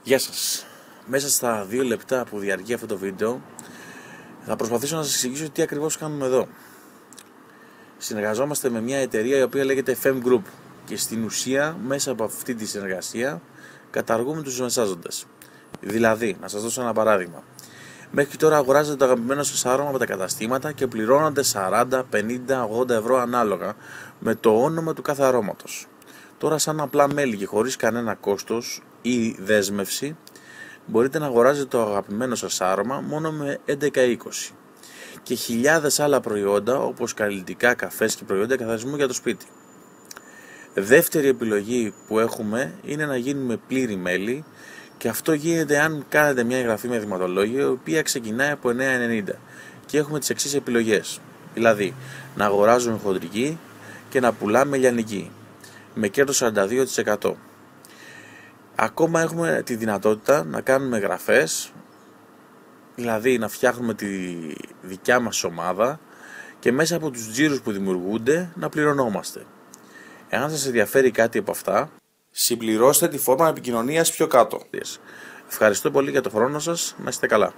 Γεια σας. Μέσα στα 2 λεπτά που διαρκεί αυτό το βίντεο θα προσπαθήσω να σας εξηγήσω τι ακριβώς κάνουμε εδώ. Συνεργαζόμαστε με μια εταιρεία η οποία λέγεται FM Group και στην ουσία μέσα από αυτή τη συνεργασία καταργούμε τους μεσάζοντες. Δηλαδή, να σας δώσω ένα παράδειγμα. Μέχρι τώρα αγοράζετε το αγαπημένο σας άρωμα από τα καταστήματα και πληρώνονται 40, 50, 80 ευρώ ανάλογα με το όνομα του κάθε αρώματος. Τώρα σαν απλά μέλη και χωρίς κανένα κόστος ή δέσμευση μπορείτε να αγοράζετε το αγαπημένο σας άρωμα μόνο με 11-20 και χιλιάδες άλλα προϊόντα όπως καλλιτικά, καφές και προϊόντα καθαρισμού για το σπίτι. Δεύτερη επιλογή που έχουμε είναι να γίνουμε πλήρη μέλη και αυτό γίνεται αν κάνετε μια εγγραφή με δειγματολόγιο η οποία ξεκινάει από 9,90 και έχουμε τις εξής επιλογές, δηλαδή να αγοράζουμε χοντρική και να πουλάμε λιανική με κέρδος 42%. Ακόμα έχουμε τη δυνατότητα να κάνουμε εγγραφές, δηλαδή να φτιάχνουμε τη δικιά μας ομάδα και μέσα από τους τζίρους που δημιουργούνται να πληρωνόμαστε. Εάν σας ενδιαφέρει κάτι από αυτά, συμπληρώστε τη φόρμα επικοινωνίας πιο κάτω. Ευχαριστώ πολύ για το χρόνο σας, να είστε καλά.